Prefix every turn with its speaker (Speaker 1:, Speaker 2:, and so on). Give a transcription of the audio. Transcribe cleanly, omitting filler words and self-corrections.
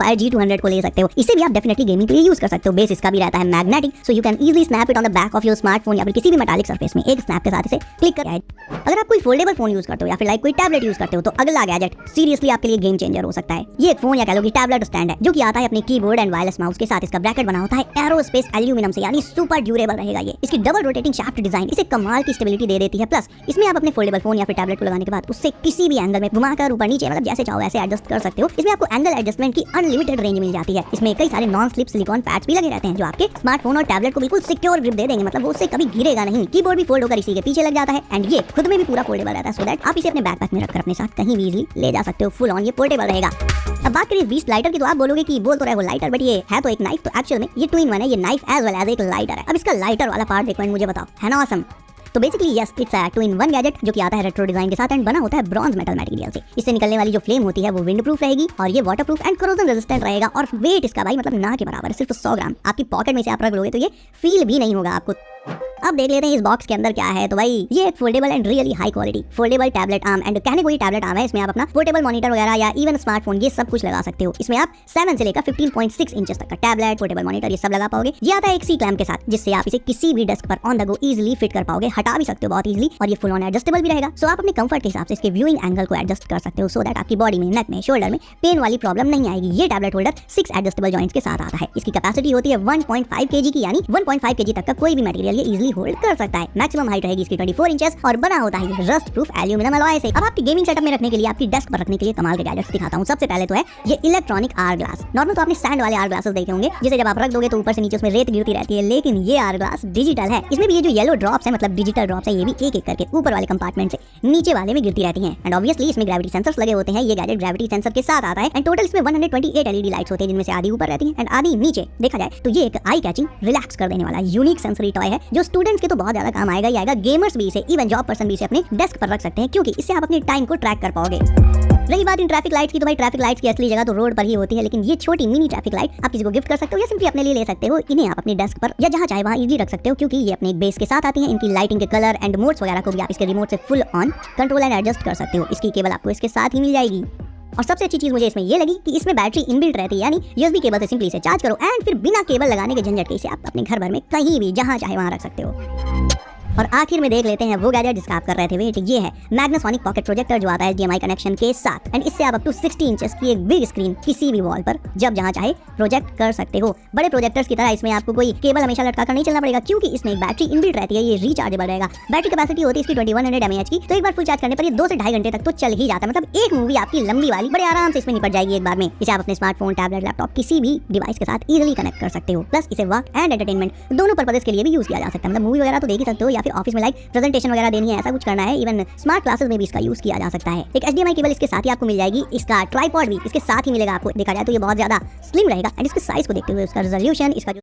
Speaker 1: Inspire G200 को ले सकते हो। इसे भी आप डेफिनेटली गेमिंग के लिए यूज कर सकते हो। बेस इसका भी रहता है magnetic, so you can easily snap it on the back of your smartphone या फिर किसी भी मेटालिक सरफेस में एक स्नैप के साथ इसे क्लिक कर। अगर आप कोई फोल्डेबल फोन यूज करते हो या फिर लाइक कोई टैबलेट यूज करते हो तो अगला गैजेट सीरियसली आपके लिए गेम चेंजर हो सकता है। ये एक फोन या कह लो कि टैबलेट स्टैंड है जो कि आता है अपने कीबोर्ड एंड वायरलेस माउस के साथ। इसका ब्रैकेट बना होता है एरोस्पेस एल्यूमिनियम से, यानी सुपर ड्यूरेबल रहेगा ये। इसकी डबल रोटेटिंग शाफ्ट डिजाइन इसे कमाल की स्टेबिलिटी दे देती है। प्लस इसमें आप अपने फोल्डेबल फोन या फिर टैबलेट को लगाने के बाद उससे किसी भी एंगल में घुमाकर ऊपर नीचे मतलब जैसे चाहो वैसे एडजस्ट कर सकते हो। इसमें आपको एंगल एडजस्टमेंट की अनलिमिटेड रेंज मिल जाती है। इसमें कई सारे नॉन स्लिप सिलिकॉन पैड्स भी लगे रहते हैं जो आपके स्मार्टफोन और टैबलेट को बिल्कुल सिक्योर ग्रिप दे देंगे, मतलब वो उससे कभी गिरेगा नहीं। कीबोर्ड भी फोल्ड होकर इसी के पीछे लग जाता है एंड ये खुद में भी पूरा फोल्डेबल रहता है, सो दैट आप इसे अपने बैकपैक में रखकर अपने साथ कहीं भी इजीली ले जा सकते हो। फुल ऑन ये पोर्टेबल रहेगा। अब बात करें इस बीस्ट लाइटर की तो आप बोलोगे कि बोल तो रहे वो लाइटर, बट ये है तो एक नाइफ। तो एक्चुअल में ये 2-in-1 है, ये नाइफ एज वेल एज एक लाइटर है। अब इसका लाइटर वाला पार्ट देखो एंड मुझे बताओ, है ना ऑसम? तो basically yes, it's a 2-in-1 gadget जो कि आता है रेट्रो डिजाइन के साथ एंड बना होता है ब्रॉन्ज मेटल मटेरियल से। इससे निकलने वाली जो फ्लेम होती है वो विंड प्रूफ रहेगी और ये water proof and corrosion resistant रहेगा। और वेट इसका भाई मतलब ना के बराबर है, सिर्फ 100 ग्राम। आपकी पॉकेट में से आप रख लोगे तो ये फील भी नहीं होगा आपको। अब देख लेते हैं इस बॉक्स के अंदर क्या है। तो भाई ये एक foldable and really high quality foldable tablet arm and कहने को ये टैबलेट आर्म है। इसमें आप अपना पोर्टेबल मॉनिटर वगैरह या इवन स्मार्टफोन ये सब कुछ लगा सकते हो। इसमें आप 7 से लेकर 15.6 इंचेस तक का टैबलेट, पोर्टेबल मॉनिटर ये सब लगा पाओगे। ये आता है एक सी क्लैम्प के साथ जिससे आप इसे किसी भी डेस्क पर on the go easily fit कर पाओगे, हटा भी सकते हो बहुत इजीली। और ये फुल ऑन एडजस्टेबल भी रहेगा, सो आप अपने कंफर्ट के हिसाब से इसके व्यूइंग एंगल को एडजस्ट कर सकते हो सो दैट आपकी बॉडी में, नेक में, शोल्डर में पेन वाली प्रॉब्लम नहीं आएगी। ये टैबलेट होल्डर 6 एडजस्टेबल जॉइंट्स के साथ आता है। इसकी कैपेसिटी होती है 1.5 kg की, यानी 1.5 kg तक का कोई भी मटेरियल ये इजीली होल्ड कर सकता है। मैक्सिमम हाइट रहेगी इसकी 24 इंचेस और बना होता है ये रस्ट प्रूफ एल्यूमिनियम अलॉय से। अब आपकी गेमिंग सेटअप में रखने के लिए, आपकी डेस्क पर रखने के लिए कमाल के गैजेट्स दिखाता हूं। सबसे पहले तो है ये इलेक्ट्रॉनिक आर ग्लास। नॉर्मल तो आपने सैंड वाले आर ग्लासेस देखे होंगे जिसे जब आप रख दोगे तो ऊपर से नीचे उसमें रेत गिरती रहती है, लेकिन ये आर ग्लास डिजिटल है। इसमें भी ये जो येलो ड्रॉप्स है मतलब डिजिटल ड्रॉप्स है, ये भी एक एक करके ऊपर वाले कंपार्टमेंट से नीचे वाले में गिरती रहती हैं। एंड ऑब्वियसली इसमें ग्रेविटी सेंसर्स लगे होते हैं। ये गैजेट ग्रेविटी सेंसर के साथ आता है एंड टोटल इसमें 128 एलईडी लाइट्स होते हैं जिनमें से आधी ऊपर रहती हैं एंड आधी नीचे। देखा जाए तो ये एक आई कैचिंग रिलैक्स कर देने वाला यूनिक सेंसरी टॉय है जो स्टूडेंट्स के तो बहुत ज्यादा काम आएगा ही आएगा। गेमर्स भी इसे, इवन जॉब पर्सन भी इसे अपने डेस्क पर रख सकते हैं क्योंकि इससे आप अपने टाइम को ट्रैक कर पाओगे। रही बात इन ट्रैफिक लाइट्स की, तो भाई ट्रैफिक लाइट्स की असली जगह तो रोड पर ही होती है, लेकिन ये छोटी मिनी ट्रैफिक लाइट आप किसी को गिफ्ट कर सकते हो या सिंपली अपने लिए ले सकते हो। इन्हें आप अपने डेस्क पर या जहां चाहे वहां इजीली रख सकते हो क्योंकि ये अपने एक बेस के साथ आती हैं। इनकी लाइटिंग के कलर एंड मोड्स वगैरह को भी आप इसके रिमोट से full on control and adjust कर सकते हो। इसकी केबल आपको इसके साथ ही मिल जाएगी। और सबसे अच्छी चीज मुझे इसमें ये लगी कि इसमें बैटरी इनबिल्ट रहती है, यानी यूएसबी केबल से सिंपली इसे चार्ज करो एंड फिर बिना केबल लगाने के झंझट के इसे आप अपने घर भर में कहीं भी जहां चाहे वहां रख सकते हो। और आखिर में देख लेते हैं वो गैजेट जिसका आप कर रहे थे वेट। ये है मैग्नासोनिक पॉकेट प्रोजेक्टर जो आता है HDMI कनेक्शन के साथ एंड इससे आप अप टू 60 इंचेस की एक बिग स्क्रीन किसी भी वॉल पर जब जहां चाहे प्रोजेक्ट कर सकते हो। बड़े प्रोजेक्टर्स की तरह इसमें आपको कोई केबल हमेशा लटका कर नहीं चलना पड़ेगा क्योंकि इसमें एक बैटरी इनबिल्ट रहती है। ये रिचार्जेबल रहेगा। बैटरी कैपेसिटी होती है इसकी 2100 mAh की, तो एक बार फुल चार्ज करने पर ये 2 से 2.5 घंटे तक तो चल ही जाता है। मतलब एक मूवी आपकी लंबी वाली बड़े आराम से इसमें निपट जाएगी एक बार में। इसे आप अपने स्मार्टफोन, टैबलेट, लैपटॉप किसी भी डिवाइस के साथ इजीली कनेक्ट कर सकते हो। प्लस इसे वर्क एंड एंटरटेनमेंट दोनों पर्पसेस के लिए भी यूज किया जा सकता है। मतलब मूवी वगैरह तो देख ही सकते हो या फिर ऑफिस में लाइक प्रेजेंटेशन वगैरह देनी है, ऐसा कुछ करना है, इवन स्मार्ट क्लासेस में भी इसका यूज किया जा सकता है। एक HDMI केबल इसके साथ ही आपको मिल जाएगी। इसका ट्राइपॉड भी इसके साथ ही मिलेगा आपको। देखा जाए तो ये बहुत ज्यादा स्लिम रहेगा एंड इसके साइज को देखते हुए उसका रेजोल्यूशन, इसका